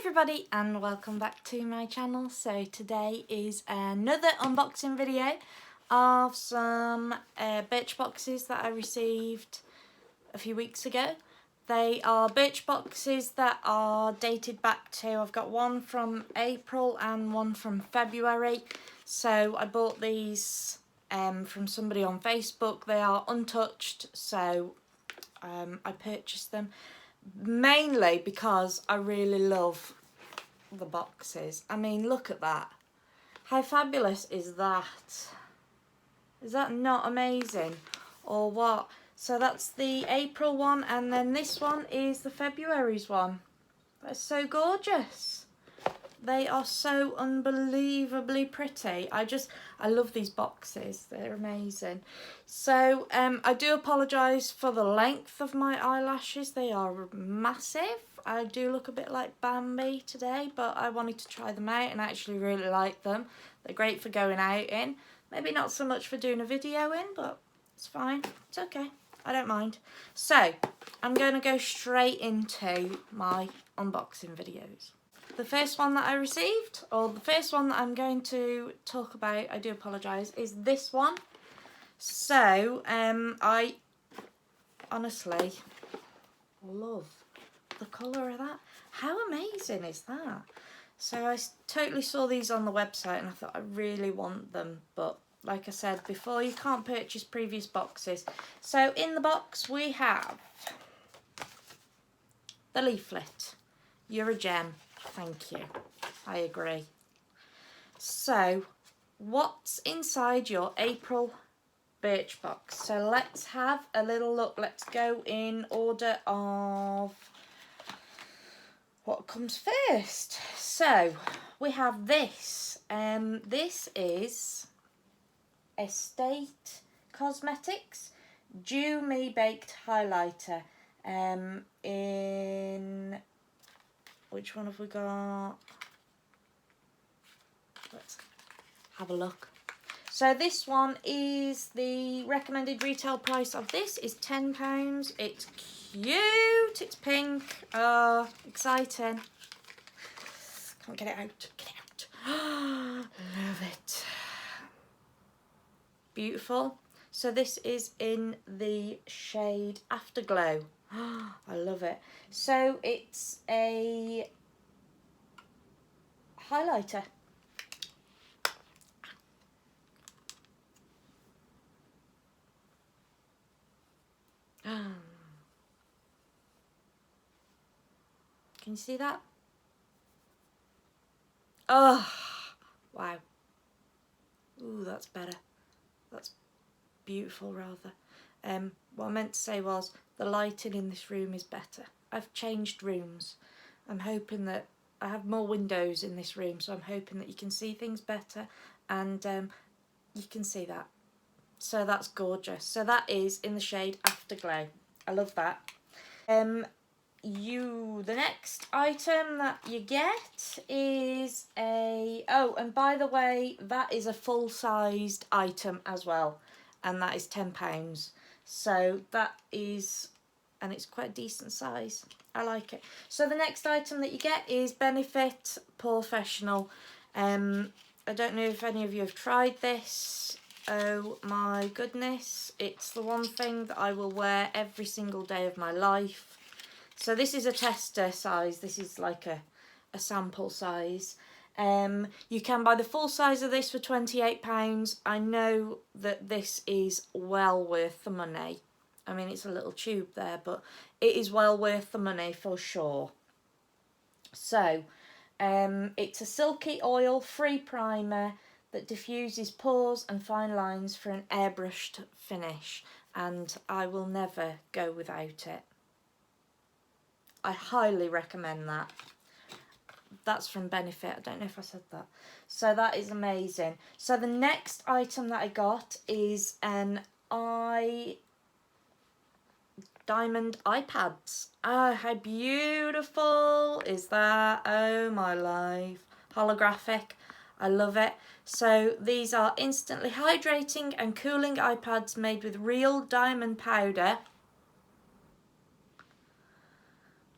everybody and welcome back to my channel. So today is another unboxing video of some Birchboxes that I received a few weeks ago. They are Birchboxes that are dated back to, I've got one from April and one from February. So I bought these from somebody on Facebook. They are untouched, so I purchased them mainly because I really love the boxes. I mean, look at that. How fabulous is that? Is that not amazing? Or what? So that's the April one, and then this one is the February's one. That's so gorgeous. They are so unbelievably pretty. I love these boxes. They're amazing. So I do apologise for the length of my eyelashes. They are massive. I do look a bit like Bambi today, but I wanted to try them out and I actually really like them. They're great for going out in. Maybe not so much for doing a video in, but it's fine. It's okay. I don't mind. So I'm going to go straight into my unboxing videos. The first one that I received, or the first one that I'm going to talk about, I do apologise, is this one. So, I honestly love the colour of that. How amazing is that? So I totally saw these on the website and I thought I really want them, but like I said before, you can't purchase previous boxes. So in the box we have the leaflet. You're a gem. Thank you. I agree. So, what's inside your April Birchbox? So let's have a little look. Let's go in order of what comes first. So, we have this. This is Estate Cosmetics Dew Me Baked Highlighter. In which one have we got? Let's have a look. So this one is the recommended retail price of this is £10. It's cute. It's pink. Exciting. Can't get it out. Get it out. Love it. Beautiful. So this is in the shade Afterglow. I love it. So it's a highlighter. Can you see that? Oh, wow. Ooh, that's better. That's beautiful, rather. What I meant to say was the lighting in this room is better. I've changed rooms. I'm hoping that I have more windows in this room, so I'm hoping that you can see things better, and you can see that. So that's gorgeous. So that is in the shade Afterglow. I love that. The next item that you get is and by the way, that is a full-sized item as well, and that is £10. So that is, and it's quite a decent size. I like it. So the next item that you get is Benefit Professional. I don't know if any of you have tried this. Oh my goodness, it's the one thing that I will wear every single day of my life. So this is a tester size. This is like a sample size. You can buy the full size of this for £28. I know that this is well worth the money. I mean, it's a little tube there, but it is well worth the money for sure. So, it's a silky oil-free primer that diffuses pores and fine lines for an airbrushed finish, and I will never go without it. I highly recommend that. That's from Benefit. I don't know if I said that. So that is amazing. So the next item that I got is an diamond iPads. Oh, how beautiful is that? Oh my life. Holographic. I love it. So these are instantly hydrating and cooling iPads made with real diamond powder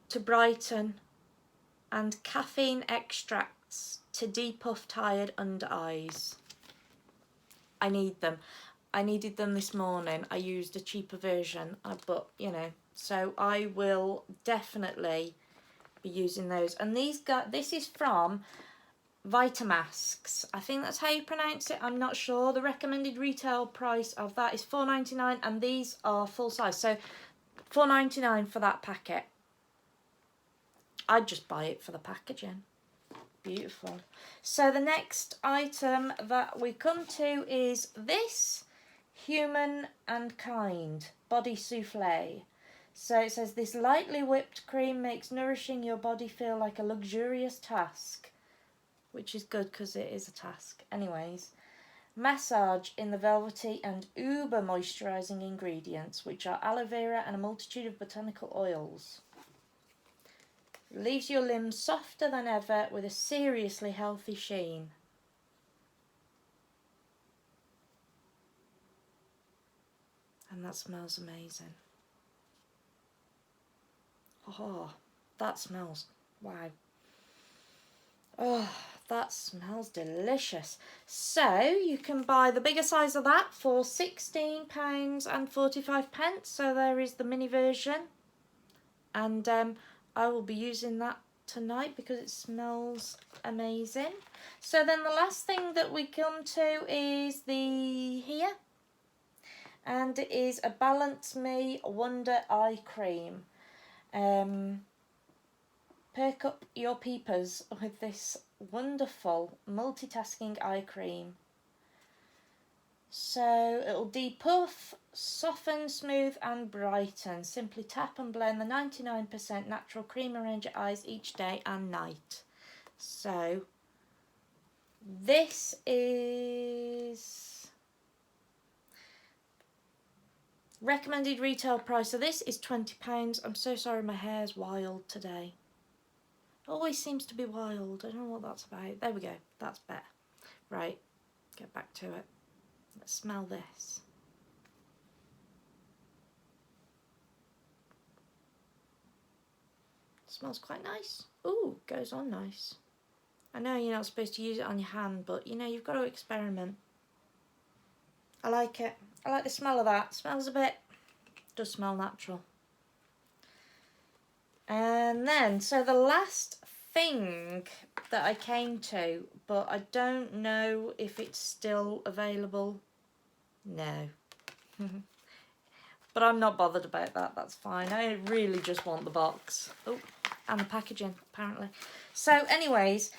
to brighten and caffeine extracts to depuff tired under eyes. I need them. I needed them this morning. I used a cheaper version, but you know, so I will definitely be using those. And this is from Vitamasks. I think that's how you pronounce it. I'm not sure. The recommended retail price of that is $4.99, and these are full size. So $4.99 for that packet. I'd just buy it for the packaging. Beautiful. So the next item that we come to is this Human and Kind Body Souffle. So it says, this lightly whipped cream makes nourishing your body feel like a luxurious task. Which is good because it is a task. Anyways, massage in the velvety and uber moisturising ingredients, which are aloe vera and a multitude of botanical oils. Leaves your limbs softer than ever with a seriously healthy sheen. And that smells amazing. Oh, that smells, wow. Oh, that smells delicious. So you can buy the bigger size of that for £16.45. So there is the mini version. And I will be using that tonight because it smells amazing. So then the last thing that we come to is here. And it is a Balance Me Wonder Eye Cream. Perk up your peepers with this wonderful multitasking eye cream. So it'll depuff, soften, smooth and brighten. Simply tap and blend the 99% natural cream around your eyes each day and night. So this is recommended retail price. So this is £20. I'm so sorry, my hair's wild today. It always seems to be wild. I don't know what that's about. There we go. That's better. Right, get back to it. Let's smell this. It smells quite nice. Ooh, goes on nice. I know you're not supposed to use it on your hand, but you know, you've got to experiment. I like it. I like the smell of that. It smells a bit, does smell natural. And then, so the last thing that I came to, but I don't know if it's still available. No. But I'm not bothered about that, that's fine. I really just want the box. Oh, and the packaging, apparently. So anyways,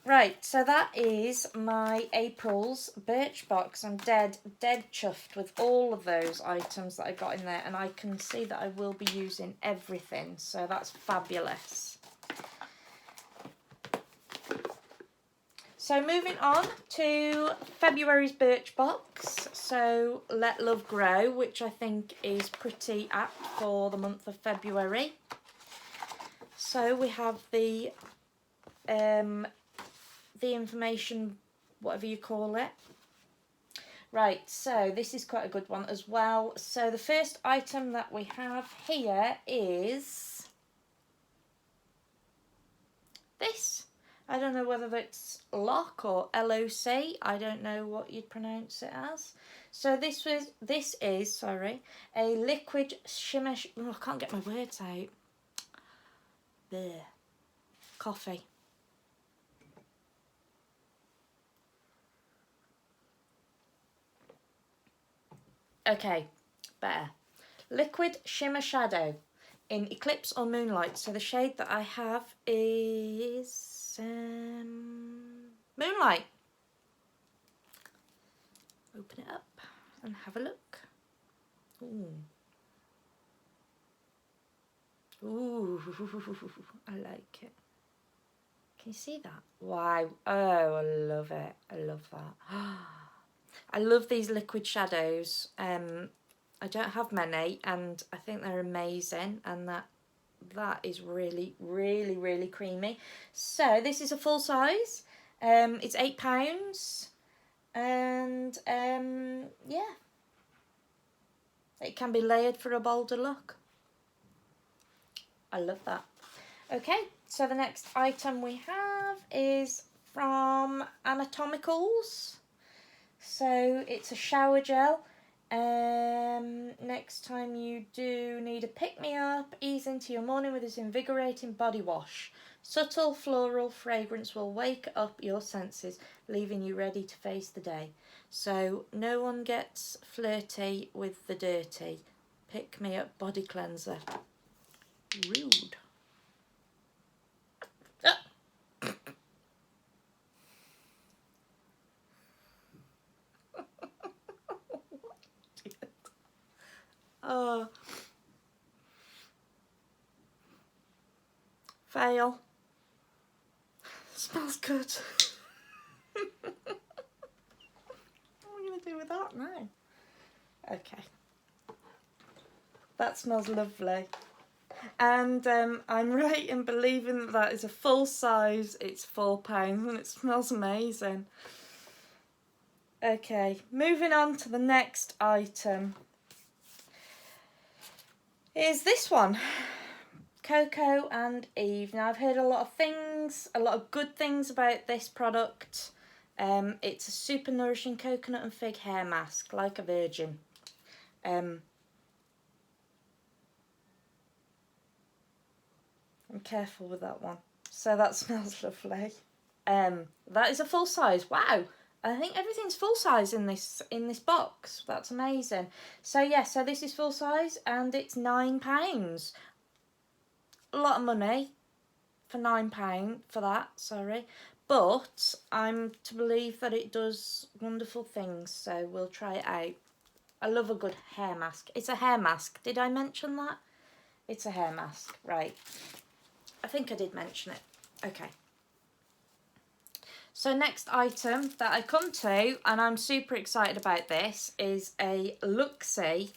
right, so that is my April's Birchbox. I'm dead chuffed with all of those items that I got in there, and I can see that I will be using everything, so that's fabulous. So moving on to February's Birchbox, so Let Love Grow, which I think is pretty apt for the month of February. So we have the information, whatever you call it. Right, so this is quite a good one as well. So the first item that we have here is this. I don't know whether it's LOC or LOC. I don't know what you'd pronounce it as. So this is a liquid shimmer. Oh, I can't get my words out. There. Coffee. Okay, better. Liquid shimmer shadow in Eclipse or Moonlight. So the shade that I have is Moonlight. Open it up and have a look. Ooh. Ooh, I like it. Can you see that? Wow. Oh, I love it. I love that. I love these liquid shadows. I don't have many, and I think they're amazing, and that is really, really, really creamy. So this is a full size. It's £8, and yeah, it can be layered for a bolder look. I love that. Okay, So the next item we have is from Anatomicals. So it's a shower gel. Next time you do need a pick-me-up, ease into your morning with this invigorating body wash. Subtle floral fragrance will wake up your senses, leaving you ready to face the day. So no one gets flirty with the dirty. Pick-me-up body cleanser. Rude. Ah. Oh. Fail. Smells good. What am I going to do with that now? Okay. That smells lovely. And I'm right in believing that that is a full size. It's £4 and it smells amazing. Okay, moving on to the next item. Is this one. Coco and Eve. Now I've heard a lot of good things about this product. It's a super nourishing coconut and fig hair mask, like a virgin. I'm careful with that one. So that smells lovely. That is a full size. Wow. I think everything's full size in this box. That's amazing. So yeah, so this is full size and it's £9. A lot of money for £9 for that, sorry. But I'm to believe that it does wonderful things, so we'll try it out. I love a good hair mask. It's a hair mask. Did I mention that? It's a hair mask, right. I think I did mention it. Okay. So next item that I come to, and I'm super excited about this, is a Luxie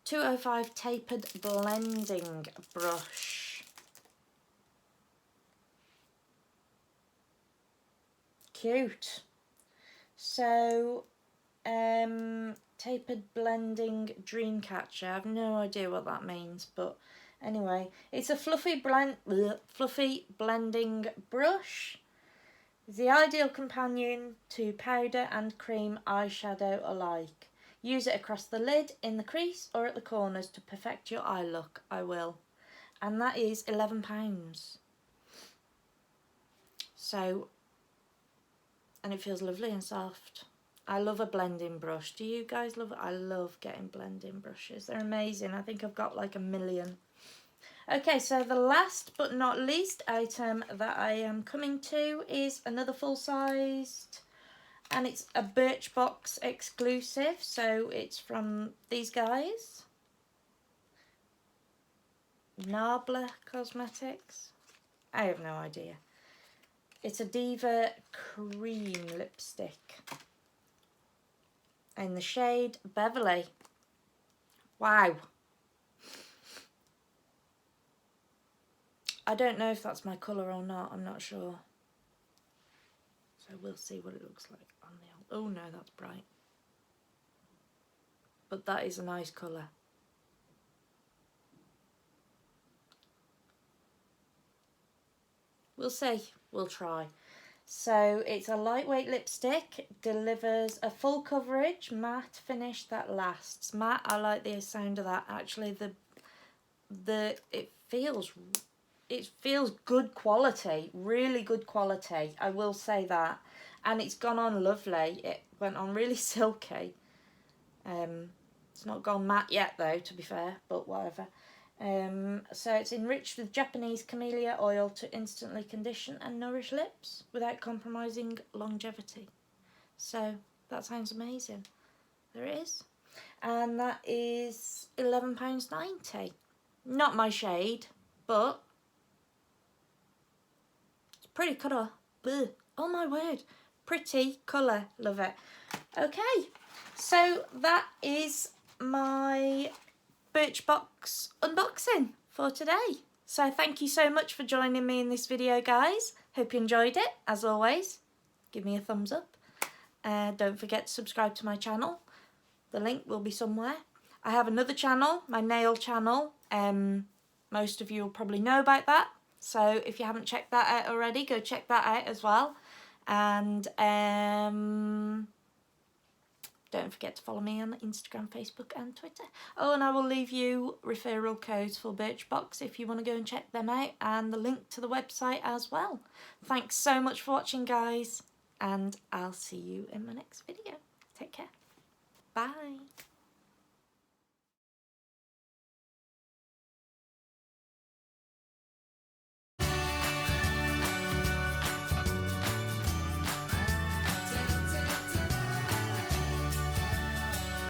205 tapered blending brush. Cute. So, tapered blending dream catcher. I have no idea what that means, but anyway, it's a fluffy blending brush. It's the ideal companion to powder and cream eyeshadow alike. Use it across the lid, in the crease or at the corners to perfect your eye look. I will. And that is £11. So, and it feels lovely and soft. I love a blending brush. Do you guys love it? I love getting blending brushes. They're amazing. I think I've got like 1 million. Okay, so the last but not least item that I am coming to is another full-sized, and it's a Birchbox exclusive, so it's from these guys. Nabla Cosmetics. I have no idea. It's a Diva Cream lipstick in the shade Beverly. Wow. I don't know if that's my colour or not, I'm not sure. So we'll see what it looks like on the... Oh no, that's bright. But that is a nice colour. We'll see, we'll try. So it's a lightweight lipstick, delivers a full coverage matte finish that lasts. Matte, I like the sound of that. Actually, it feels good quality, really good quality. I will say that, and it's gone on lovely. It went on really silky. It's not gone matte yet though, to be fair, but whatever. So it's enriched with Japanese camellia oil to instantly condition and nourish lips without compromising longevity. So that sounds amazing. There it is. And that is £11.90. Not my shade, but it's a pretty colour. Bleh. Oh my word. Pretty colour. Love it. Okay, so that is my Birchbox unboxing for today. So thank you so much for joining me in this video, guys. Hope you enjoyed it. As always, give me a thumbs up. Don't forget to subscribe to my channel. The link will be somewhere. I have another channel, my nail channel, Most of you will probably know about that. So if you haven't checked that out already, go check that out as well. And don't forget to follow me on Instagram, Facebook and Twitter. Oh, and I will leave you referral codes for Birchbox if you want to go and check them out, and the link to the website as well. Thanks so much for watching, guys, and I'll see you in my next video. Take care. Bye.